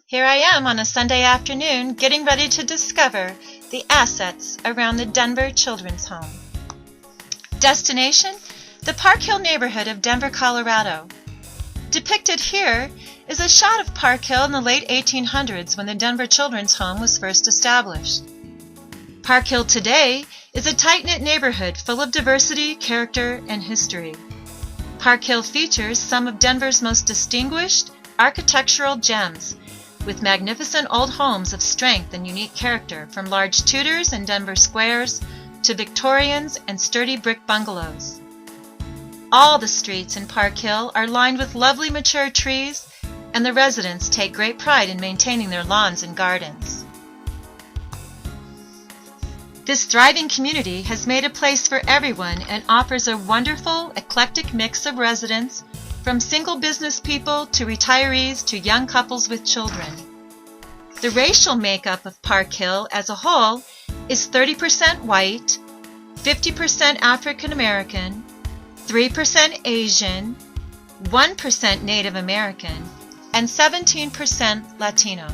Here I am on a Sunday afternoon getting ready to discover the assets around the Denver Children's Home. Destination: the Park Hill neighborhood of Denver, Colorado. Depicted here is a shot of Park Hill in the late 1800s when the Denver Children's Home was first established. Park Hill today is a tight-knit neighborhood full of diversity, character, and history. Park Hill features some of Denver's most distinguished architectural gems, with magnificent old homes of strength and unique character, from large Tudors and Denver squares to Victorians and sturdy brick bungalows. All the streets in Park Hill are lined with lovely mature trees, and the residents take great pride in maintaining their lawns and gardens. This thriving community has made a place for everyone and offers a wonderful, eclectic mix of residents, from single business people to retirees to young couples with children. The racial makeup of Park Hill as a whole is 30% white, 50% African American, 3% Asian, 1% Native American, and 17% Latino.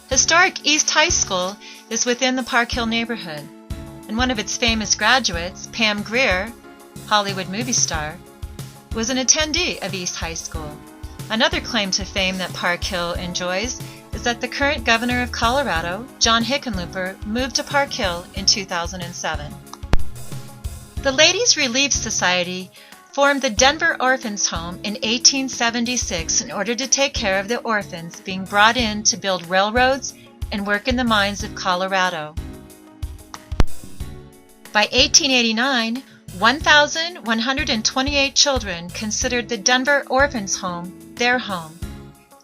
Historic East High School is within the Park Hill neighborhood, and one of its famous graduates, Pam Grier, Hollywood movie star, was an attendee of East High School. Another claim to fame that Park Hill enjoys is that the current governor of Colorado, John Hickenlooper, moved to Park Hill in 2007. The Ladies Relief Society formed the Denver Orphans Home in 1876 in order to take care of the orphans being brought in to build railroads and work in the mines of Colorado. By 1889, 1,128 children considered the Denver Orphans Home their home.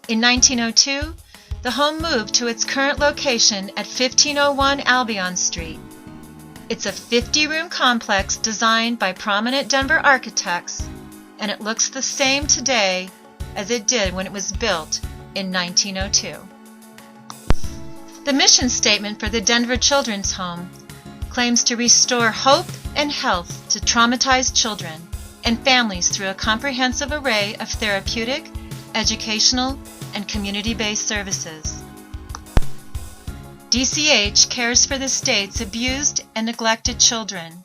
In 1902, the home moved to its current location at 1501 Albion Street. It's a 50-room complex designed by prominent Denver architects, and it looks the same today as it did when it was built in 1902. The mission statement for the Denver Children's Home claims to restore hope and health to traumatized children and families through a comprehensive array of therapeutic, educational, and community-based services. DCH cares for the state's abused and neglected children.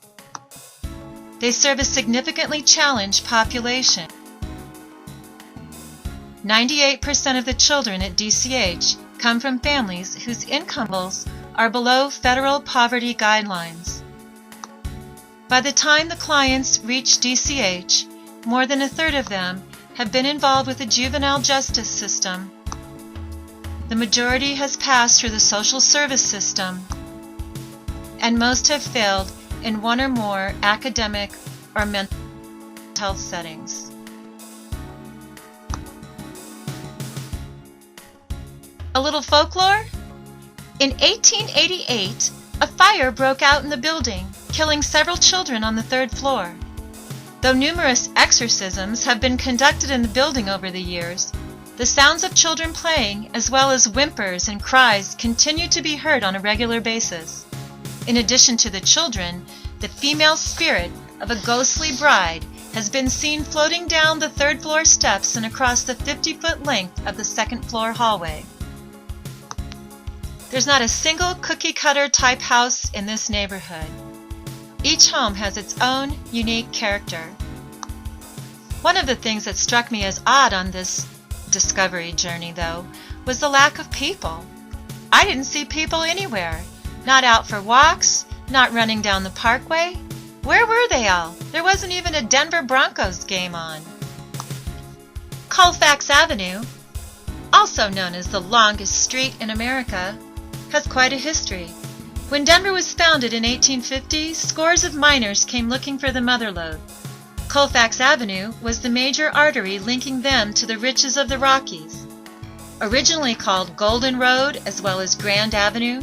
They serve a significantly challenged population. 98% of the children at DCH come from families whose income levels are below federal poverty guidelines. By the time the clients reach DCH, more than a third of them have been involved with the juvenile justice system. The majority has passed through the social service system, and most have failed in one or more academic or mental health settings. A little folklore? In 1888, a fire broke out in the building, killing several children on the third floor. Though numerous exorcisms have been conducted in the building over the years, the sounds of children playing, as well as whimpers and cries, continue to be heard on a regular basis. In addition to the children, the female spirit of a ghostly bride has been seen floating down the third-floor steps and across the 50-foot length of the second-floor hallway. There's not a single cookie-cutter type house in this neighborhood. Each home has its own unique character. One of the things that struck me as odd on this discovery journey, though, was the lack of people. I didn't see people anywhere. Not out for walks, not running down the parkway. Where were they all? There wasn't even a Denver Broncos game on. Colfax Avenue, also known as the longest street in America, has quite a history. When Denver was founded in 1850, scores of miners came looking for the mother lode. Colfax Avenue was the major artery linking them to the riches of the Rockies. Originally called Golden Road as well as Grand Avenue,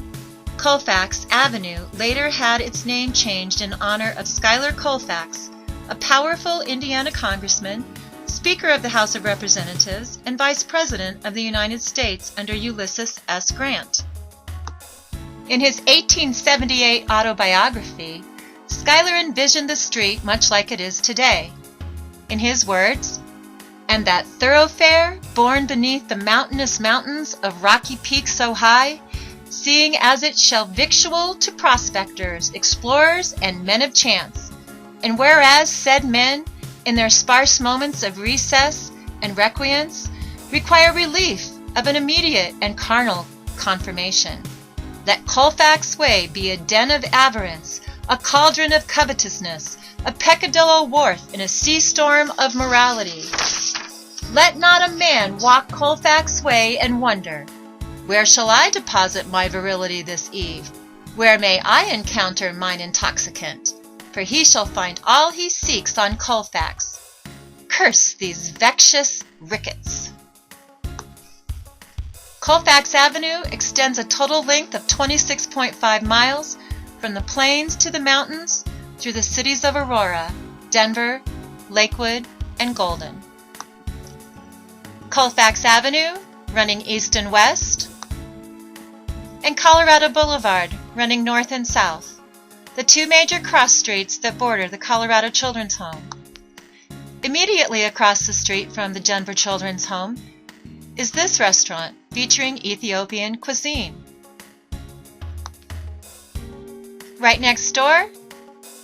Colfax Avenue later had its name changed in honor of Schuyler Colfax, a powerful Indiana congressman, Speaker of the House of Representatives, and Vice President of the United States under Ulysses S. Grant. In his 1878 autobiography, Schuyler envisioned the street much like it is today. In his words, And that thoroughfare, born beneath the mountainous mountains of rocky peaks so high, seeing as it shall victual to prospectors, explorers, and men of chance. And whereas said men, in their sparse moments of recess and recreance, require relief of an immediate and carnal confirmation, let Colfax Way be a den of avarice, a cauldron of covetousness, a peccadillo wharf in a sea storm of morality. Let not a man walk Colfax Way and wonder, where shall I deposit my virility this eve? Where may I encounter mine intoxicant? For he shall find all he seeks on Colfax. Curse these vextious rickets. Colfax Avenue extends a total length of 26.5 miles from the plains to the mountains through the cities of Aurora, Denver, Lakewood, and Golden. Colfax Avenue, running east and west, and Colorado Boulevard, running north and south, the two major cross streets that border the Colorado Children's Home. Immediately across the street from the Denver Children's Home is this restaurant featuring Ethiopian cuisine. Right next door,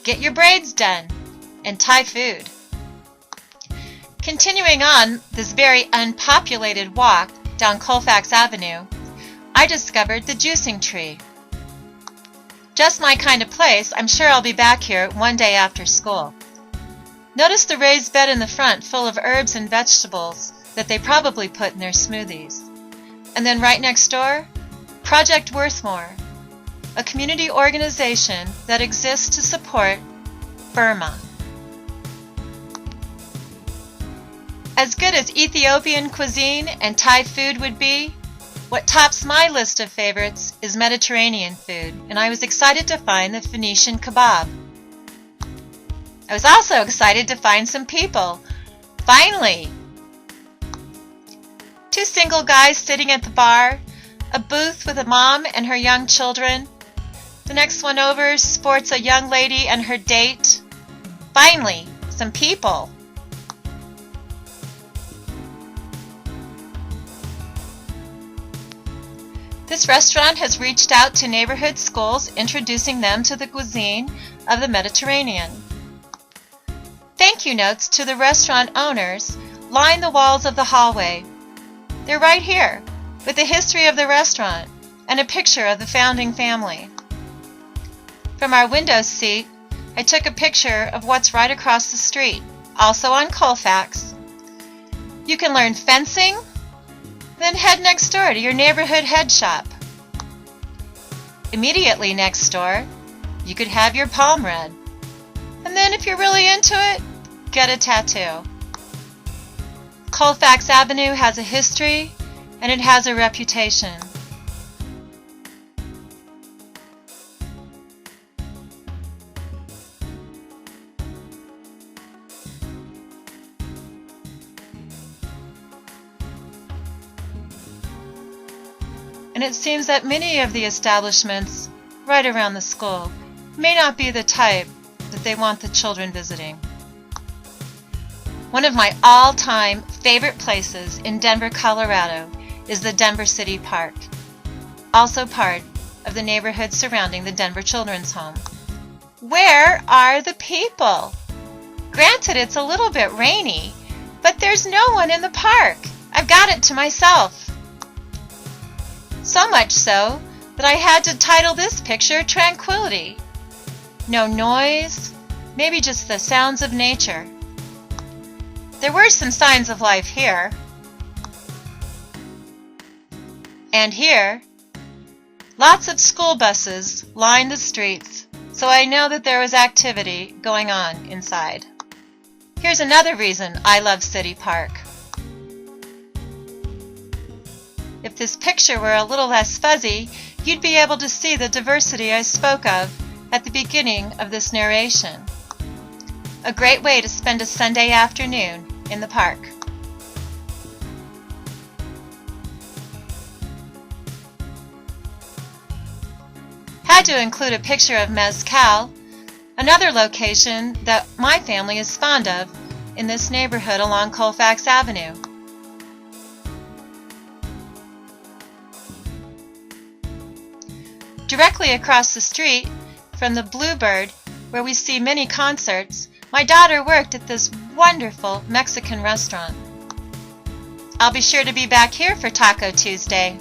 get your braids done, and Thai food. Continuing on this very unpopulated walk down Colfax Avenue, I discovered the Juicing Tree. Just my kind of place. I'm sure I'll be back here one day after school. Notice the raised bed in the front full of herbs and vegetables that they probably put in their smoothies. And then right next door, Project Worthmore, a community organization that exists to support Burma. As good as Ethiopian cuisine and Thai food would be, what tops my list of favorites is Mediterranean food, and I was excited to find the Phoenician kebab. I was also excited to find some people. Finally! Two single guys sitting at the bar, a booth with a mom and her young children. The next one over sports a young lady and her date. Finally, some people. This restaurant has reached out to neighborhood schools, introducing them to the cuisine of the Mediterranean. Thank you notes to the restaurant owners line the walls of the hallway. They're right here, with the history of the restaurant and a picture of the founding family. From our window seat, I took a picture of what's right across the street, also on Colfax. You can learn fencing, then head next door to your neighborhood head shop. Immediately next door, you could have your palm read. And then if you're really into it, get a tattoo. Colfax Avenue has a history and it has a reputation. And it seems that many of the establishments right around the school may not be the type that they want the children visiting. One of my all-time favorite places in Denver, Colorado is the Denver City Park, also part of the neighborhood surrounding the Denver Children's Home. Where are the people? Granted, it's a little bit rainy, but there's no one in the park. I've got it to myself. So much so that I had to title this picture Tranquility. No noise, maybe just the sounds of nature. There were some signs of life here. And here, lots of school buses lined the streets, so I know that there was activity going on inside. Here's another reason I love City Park. If this picture were a little less fuzzy, you'd be able to see the diversity I spoke of at the beginning of this narration. A great way to spend a Sunday afternoon in the park. Had to include a picture of Mezcal, another location that my family is fond of in this neighborhood along Colfax Avenue. Directly across the street from the Bluebird, where we see many concerts, my daughter worked at this wonderful Mexican restaurant. I'll be sure to be back here for Taco Tuesday.